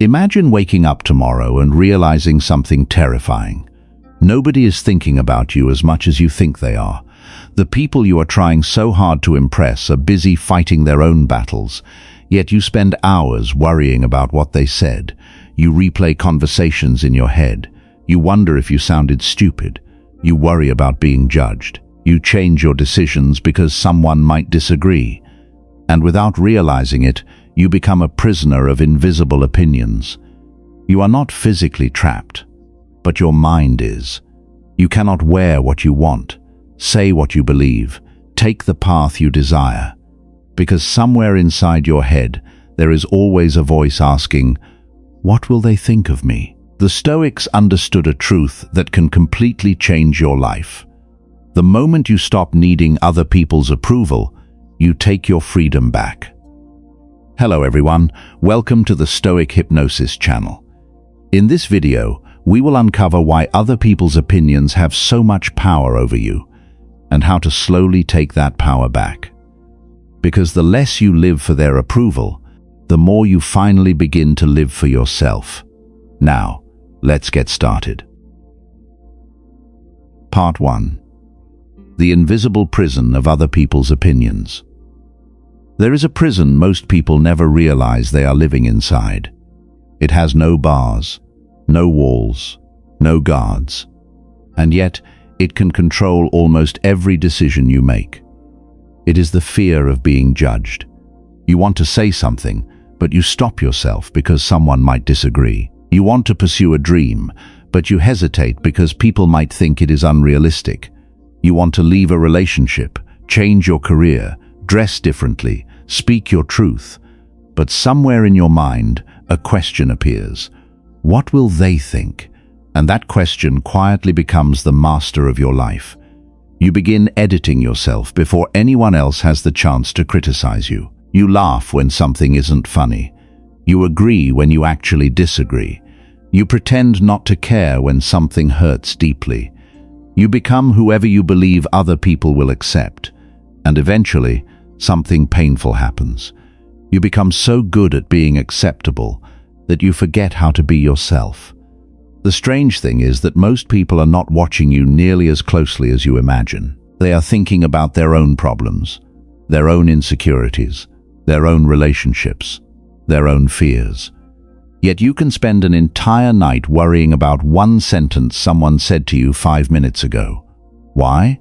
Imagine waking up tomorrow and realizing something terrifying. Nobody is thinking about you as much as you think they are. The people you are trying so hard to impress are busy fighting their own battles, yet you spend hours worrying about what they said. You replay conversations in your head. You wonder if you sounded stupid. You worry about being judged. You change your decisions because someone might disagree. And without realizing it, you become a prisoner of invisible opinions. You are not physically trapped, but your mind is. You cannot wear what you want, say what you believe, take the path you desire. Because somewhere inside your head, there is always a voice asking, "What will they think of me?" The Stoics understood a truth that can completely change your life. The moment you stop needing other people's approval, you take your freedom back. Hello everyone, welcome to the Stoic Hypnosis channel. In this video, we will uncover why other people's opinions have so much power over you, and how to slowly take that power back. Because the less you live for their approval, the more you finally begin to live for yourself. Now, let's get started. Part 1. The invisible prison of other people's opinions. There is a prison most people never realize they are living inside. It has no bars, no walls, no guards, and yet it can control almost every decision you make. It is the fear of being judged. You want to say something, but you stop yourself because someone might disagree. You want to pursue a dream, but you hesitate because people might think it is unrealistic. You want to leave a relationship, change your career, dress differently, speak your truth, but somewhere in your mind, a question appears. What will they think? And that question quietly becomes the master of your life. You begin editing yourself before anyone else has the chance to criticize you. You laugh when something isn't funny. You agree when you actually disagree. You pretend not to care when something hurts deeply. You become whoever you believe other people will accept. And eventually, something painful happens. You become so good at being acceptable that you forget how to be yourself. The strange thing is that most people are not watching you nearly as closely as you imagine. They are thinking about their own problems, their own insecurities, their own relationships, their own fears. Yet you can spend an entire night worrying about one sentence someone said to you 5 minutes ago. Why?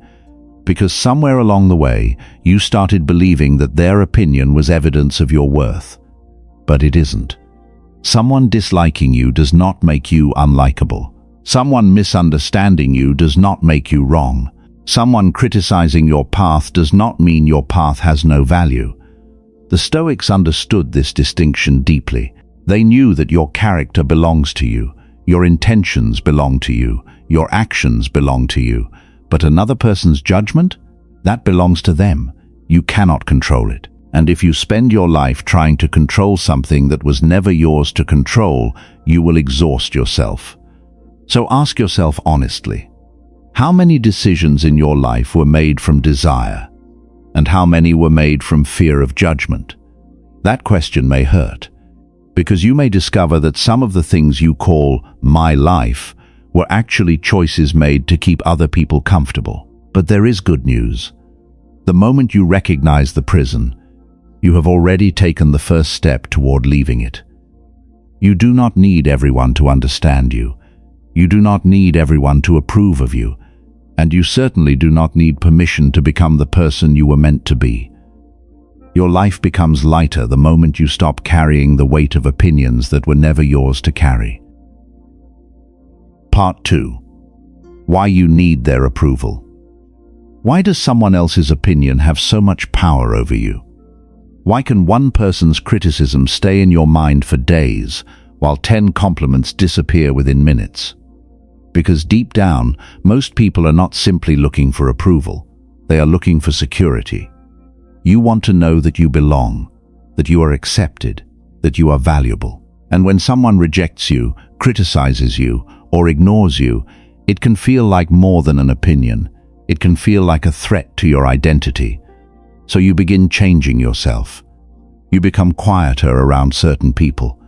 Because somewhere along the way, you started believing that their opinion was evidence of your worth. But it isn't. Someone disliking you does not make you unlikable. Someone misunderstanding you does not make you wrong. Someone criticizing your path does not mean your path has no value. The Stoics understood this distinction deeply. They knew that your character belongs to you, your intentions belong to you, your actions belong to you. But another person's judgment? That belongs to them. You cannot control it. And if you spend your life trying to control something that was never yours to control, you will exhaust yourself. So ask yourself honestly, how many decisions in your life were made from desire? And how many were made from fear of judgment? That question may hurt, because you may discover that some of the things you call my life were actually choices made to keep other people comfortable. But there is good news. The moment you recognize the prison, you have already taken the first step toward leaving it. You do not need everyone to understand you. You do not need everyone to approve of you. And you certainly do not need permission to become the person you were meant to be. Your life becomes lighter the moment you stop carrying the weight of opinions that were never yours to carry. Part 2. Why you need their approval. Why does someone else's opinion have so much power over you? Why can one person's criticism stay in your mind for days, while 10 compliments disappear within minutes? Because deep down, most people are not simply looking for approval. They are looking for security. You want to know that you belong, that you are accepted, that you are valuable. And when someone rejects you, criticizes you, or ignores you, it can feel like more than an opinion. It can feel like a threat to your identity. So you begin changing yourself. You become quieter around certain people.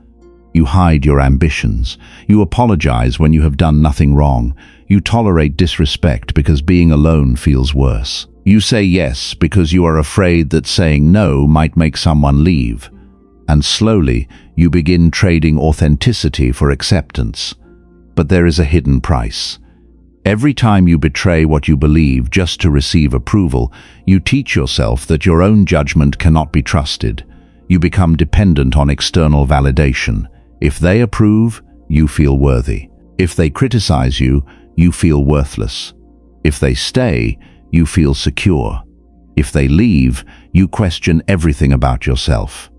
You hide your ambitions. You apologize when you have done nothing wrong. You tolerate disrespect because being alone feels worse. You say yes because you are afraid that saying no might make someone leave. And slowly, you begin trading authenticity for acceptance. But there is a hidden price. Every time you betray what you believe just to receive approval, you teach yourself that your own judgment cannot be trusted. You become dependent on external validation. If they approve, you feel worthy. If they criticize you, you feel worthless. If they stay, you feel secure. If they leave, you question everything about yourself.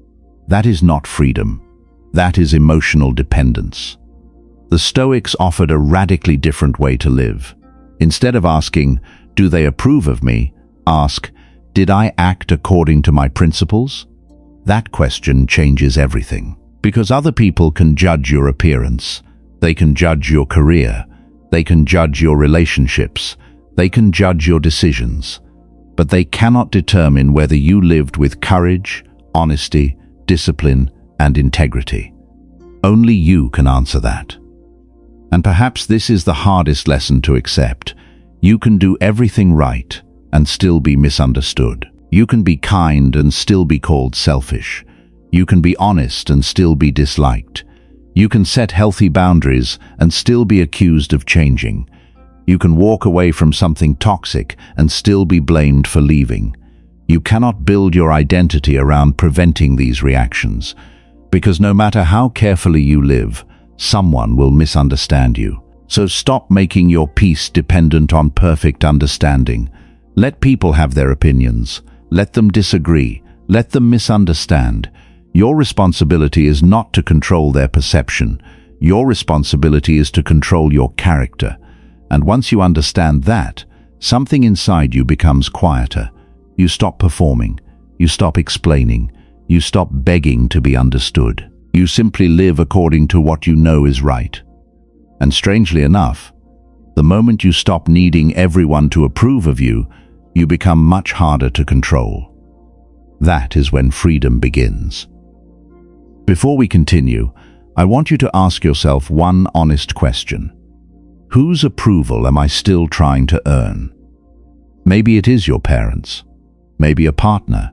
That is not freedom. That is emotional dependence. The Stoics offered a radically different way to live. Instead of asking, "Do they approve of me?" ask, "Did I act according to my principles?" That question changes everything. Because other people can judge your appearance, they can judge your career, they can judge your relationships, they can judge your decisions, but they cannot determine whether you lived with courage, honesty, discipline, and integrity. Only you can answer that. And perhaps this is the hardest lesson to accept. You can do everything right and still be misunderstood. You can be kind and still be called selfish. You can be honest and still be disliked. You can set healthy boundaries and still be accused of changing. You can walk away from something toxic and still be blamed for leaving. You cannot build your identity around preventing these reactions, because no matter how carefully you live, someone will misunderstand you. So stop making your peace dependent on perfect understanding. Let people have their opinions. Let them disagree. Let them misunderstand. Your responsibility is not to control their perception. Your responsibility is to control your character. And once you understand that, something inside you becomes quieter. You stop performing. You stop explaining. You stop begging to be understood. You simply live according to what you know is right. And strangely enough, the moment you stop needing everyone to approve of you, you become much harder to control. That is when freedom begins. Before we continue, I want you to ask yourself one honest question. Whose approval am I still trying to earn? Maybe it is your parents, maybe a partner,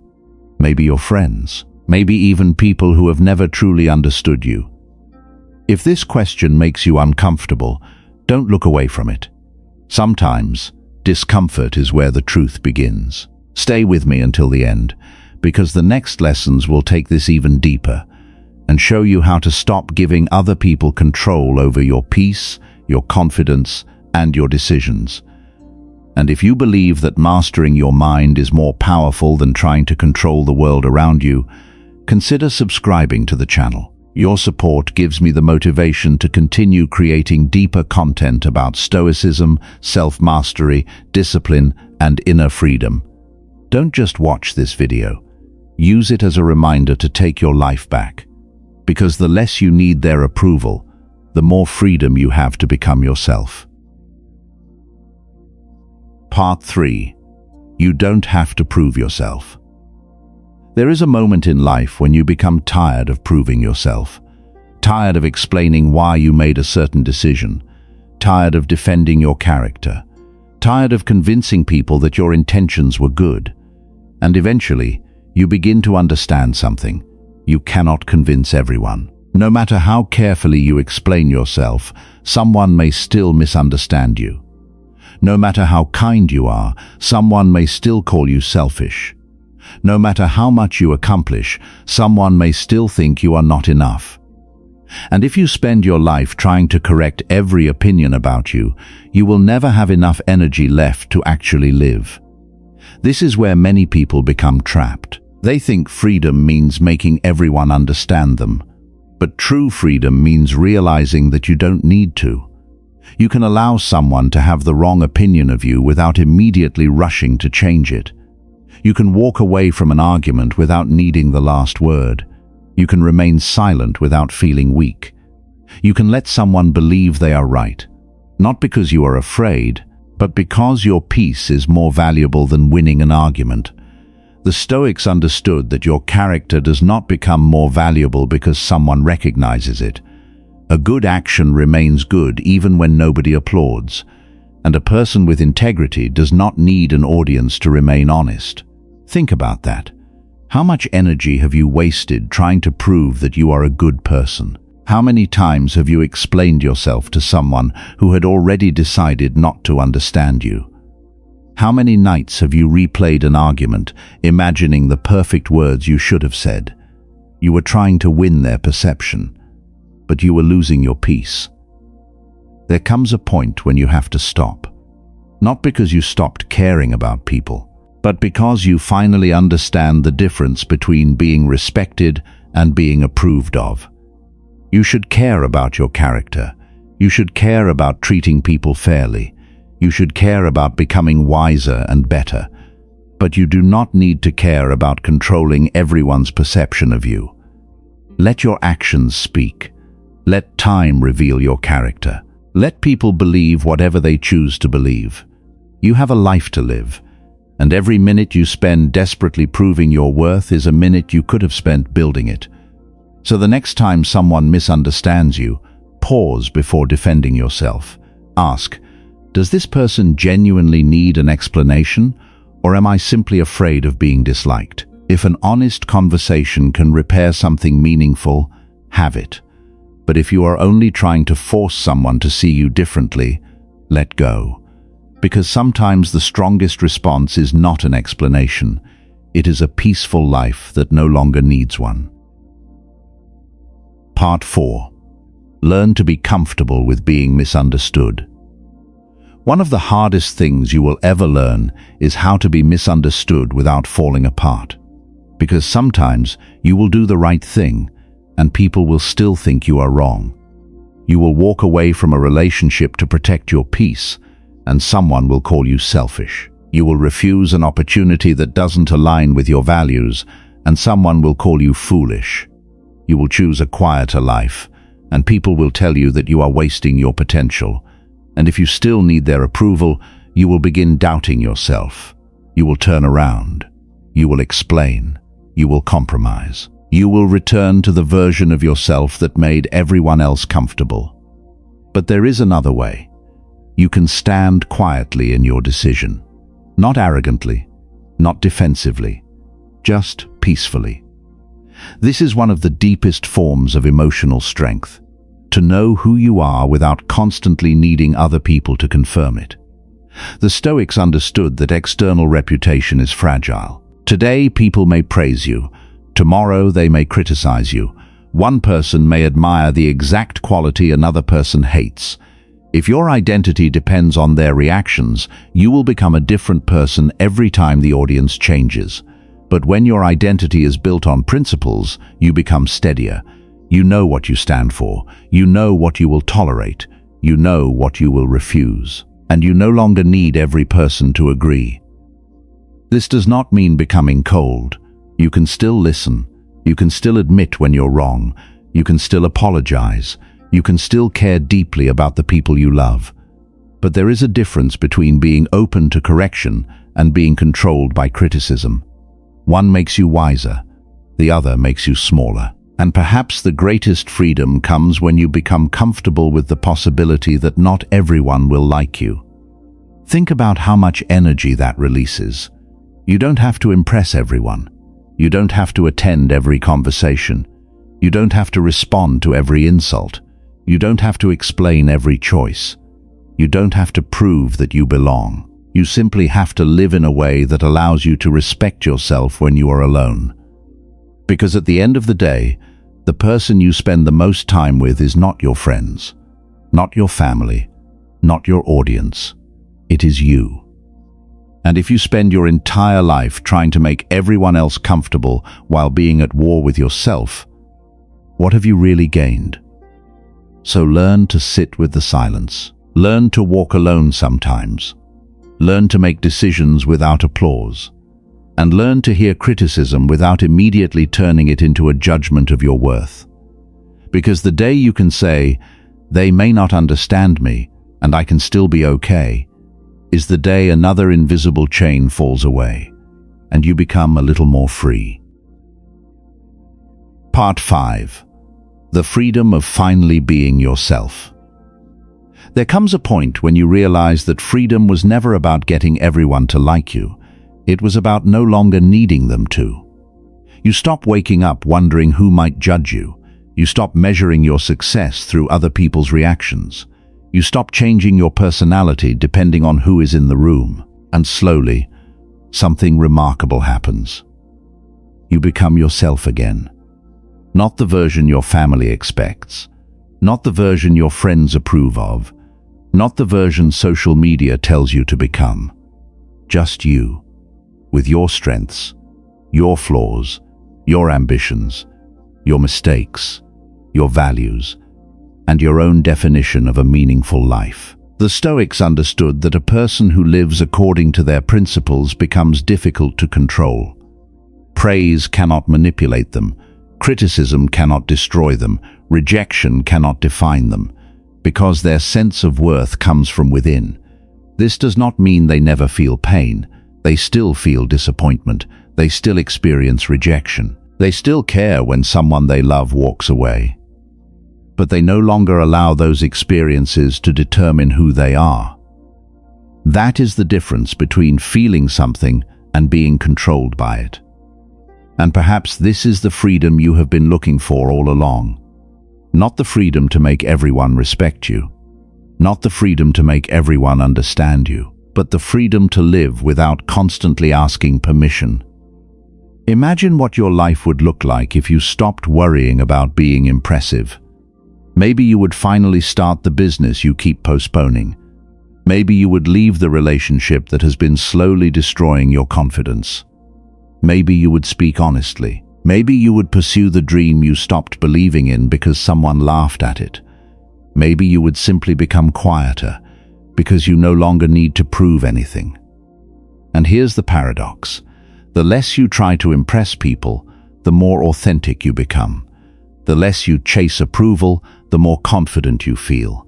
maybe your friends, maybe even people who have never truly understood you. If this question makes you uncomfortable, don't look away from it. Sometimes, discomfort is where the truth begins. Stay with me until the end, because the next lessons will take this even deeper and show you how to stop giving other people control over your peace, your confidence, and your decisions. And if you believe that mastering your mind is more powerful than trying to control the world around you, consider subscribing to the channel. Your support gives me the motivation to continue creating deeper content about Stoicism, self-mastery, discipline, and inner freedom. Don't just watch this video. Use it as a reminder to take your life back. Because the less you need their approval, the more freedom you have to become yourself. Part 3. You don't have to prove yourself. There is a moment in life when you become tired of proving yourself, tired of explaining why you made a certain decision, tired of defending your character, tired of convincing people that your intentions were good. And eventually, you begin to understand something. You cannot convince everyone. No matter how carefully you explain yourself, someone may still misunderstand you. No matter how kind you are, someone may still call you selfish. No matter how much you accomplish, someone may still think you are not enough. And if you spend your life trying to correct every opinion about you, you will never have enough energy left to actually live. This is where many people become trapped. They think freedom means making everyone understand them. But true freedom means realizing that you don't need to. You can allow someone to have the wrong opinion of you without immediately rushing to change it. You can walk away from an argument without needing the last word. You can remain silent without feeling weak. You can let someone believe they are right, not because you are afraid, but because your peace is more valuable than winning an argument. The Stoics understood that your character does not become more valuable because someone recognizes it. A good action remains good even when nobody applauds, and a person with integrity does not need an audience to remain honest. Think about that. How much energy have you wasted trying to prove that you are a good person? How many times have you explained yourself to someone who had already decided not to understand you? How many nights have you replayed an argument, imagining the perfect words you should have said? You were trying to win their perception, but you were losing your peace. There comes a point when you have to stop. Not because you stopped caring about people, but because you finally understand the difference between being respected and being approved of. You should care about your character. You should care about treating people fairly. You should care about becoming wiser and better. But you do not need to care about controlling everyone's perception of you. Let your actions speak. Let time reveal your character. Let people believe whatever they choose to believe. You have a life to live, and every minute you spend desperately proving your worth is a minute you could have spent building it. So the next time someone misunderstands you, pause before defending yourself. Ask, does this person genuinely need an explanation, or am I simply afraid of being disliked? If an honest conversation can repair something meaningful, have it. But if you are only trying to force someone to see you differently, let go. Because sometimes the strongest response is not an explanation. It is a peaceful life that no longer needs one. Part 4. Learn to be comfortable with being misunderstood. One of the hardest things you will ever learn is how to be misunderstood without falling apart. Because sometimes you will do the right thing, and people will still think you are wrong. You will walk away from a relationship to protect your peace, and someone will call you selfish. You will refuse an opportunity that doesn't align with your values, and someone will call you foolish. You will choose a quieter life, and people will tell you that you are wasting your potential. And if you still need their approval, you will begin doubting yourself. You will turn around. You will explain. You will compromise. You will return to the version of yourself that made everyone else comfortable. But there is another way. You can stand quietly in your decision. Not arrogantly, not defensively, just peacefully. This is one of the deepest forms of emotional strength, to know who you are without constantly needing other people to confirm it. The Stoics understood that external reputation is fragile. Today, people may praise you. Tomorrow, they may criticize you. One person may admire the exact quality another person hates. If your identity depends on their reactions, you will become a different person every time the audience changes. But when your identity is built on principles, you become steadier. You know what you stand for. You know what you will tolerate. You know what you will refuse. And you no longer need every person to agree. This does not mean becoming cold. You can still listen. You can still admit when you're wrong. You can still apologize. You can still care deeply about the people you love. But there is a difference between being open to correction and being controlled by criticism. One makes you wiser, the other makes you smaller. And perhaps the greatest freedom comes when you become comfortable with the possibility that not everyone will like you. Think about how much energy that releases. You don't have to impress everyone. You don't have to attend every conversation. You don't have to respond to every insult. You don't have to explain every choice. You don't have to prove that you belong. You simply have to live in a way that allows you to respect yourself when you are alone. Because at the end of the day, the person you spend the most time with is not your friends, not your family, not your audience. It is you. And if you spend your entire life trying to make everyone else comfortable while being at war with yourself, what have you really gained? So learn to sit with the silence. Learn to walk alone sometimes. Learn to make decisions without applause. And learn to hear criticism without immediately turning it into a judgment of your worth. Because the day you can say, "They may not understand me, and I can still be okay," is the day another invisible chain falls away. and you become a little more free. Part 5. The freedom of finally being yourself. There comes a point when you realize that freedom was never about getting everyone to like you. It was about no longer needing them to. You stop waking up wondering who might judge you. You stop measuring your success through other people's reactions. You stop changing your personality depending on who is in the room. And slowly, something remarkable happens. You become yourself again. Not the version your family expects. Not the version your friends approve of. Not the version social media tells you to become. Just you, with your strengths, your flaws, your ambitions, your mistakes, your values, and your own definition of a meaningful life. The Stoics understood that a person who lives according to their principles becomes difficult to control. Praise cannot manipulate them. Criticism cannot destroy them. Rejection cannot define them, because their sense of worth comes from within. This does not mean they never feel pain. They still feel disappointment. They still experience rejection. They still care when someone they love walks away. But they no longer allow those experiences to determine who they are. That is the difference between feeling something and being controlled by it. And perhaps this is the freedom you have been looking for all along. Not the freedom to make everyone respect you. Not the freedom to make everyone understand you, but the freedom to live without constantly asking permission. Imagine what your life would look like if you stopped worrying about being impressive. Maybe you would finally start the business you keep postponing. Maybe you would leave the relationship that has been slowly destroying your confidence. Maybe you would speak honestly. Maybe you would pursue the dream you stopped believing in because someone laughed at it. Maybe you would simply become quieter because you no longer need to prove anything. And here's the paradox. The less you try to impress people, the more authentic you become. The less you chase approval, the more confident you feel.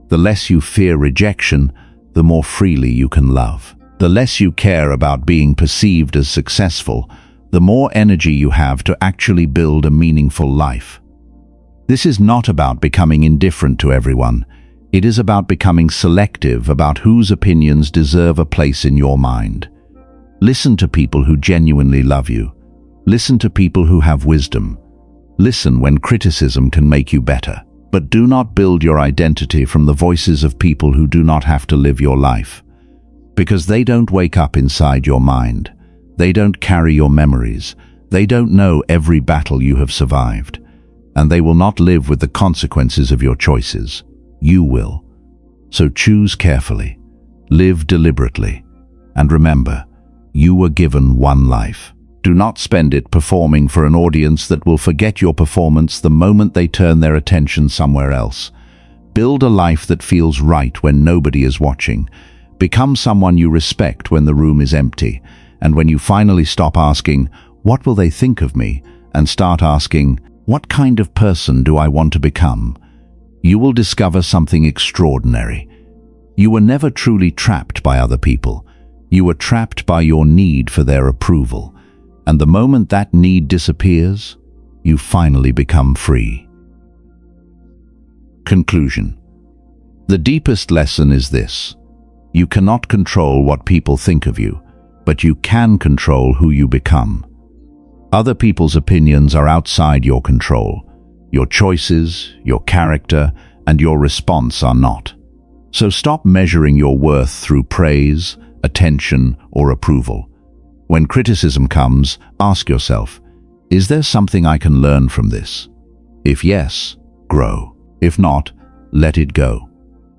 The less you fear rejection, the more freely you can love. The less you care about being perceived as successful, the more energy you have to actually build a meaningful life. This is not about becoming indifferent to everyone. It is about becoming selective about whose opinions deserve a place in your mind. Listen to people who genuinely love you. Listen to people who have wisdom. Listen when criticism can make you better. But do not build your identity from the voices of people who do not have to live your life. Because they don't wake up inside your mind. They don't carry your memories. They don't know every battle you have survived. And they will not live with the consequences of your choices. You will. So choose carefully. Live deliberately. And remember, you were given one life. Do not spend it performing for an audience that will forget your performance the moment they turn their attention somewhere else. Build a life that feels right when nobody is watching. Become someone you respect when the room is empty. And when you finally stop asking, "What will they think of me?" and start asking, "What kind of person do I want to become?" you will discover something extraordinary. You were never truly trapped by other people. You were trapped by your need for their approval. And the moment that need disappears, you finally become free. Conclusion. The deepest lesson is this. You cannot control what people think of you, but you can control who you become. Other people's opinions are outside your control. Your choices, your character, and your response are not. So stop measuring your worth through praise, attention, or approval. When criticism comes, ask yourself, is there something I can learn from this? If yes, grow. If not, let it go.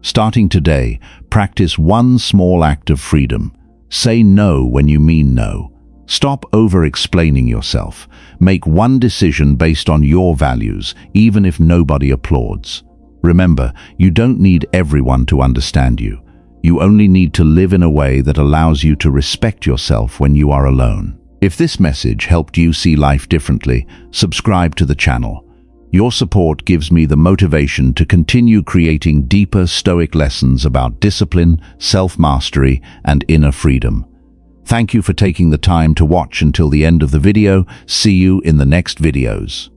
Starting today, practice one small act of freedom. Say no when you mean no. Stop over-explaining yourself. Make one decision based on your values, even if nobody applauds. Remember, you don't need everyone to understand you. You only need to live in a way that allows you to respect yourself when you are alone. If this message helped you see life differently, subscribe to the channel. Your support gives me the motivation to continue creating deeper Stoic lessons about discipline, self-mastery, and inner freedom. Thank you for taking the time to watch until the end of the video. See you in the next videos.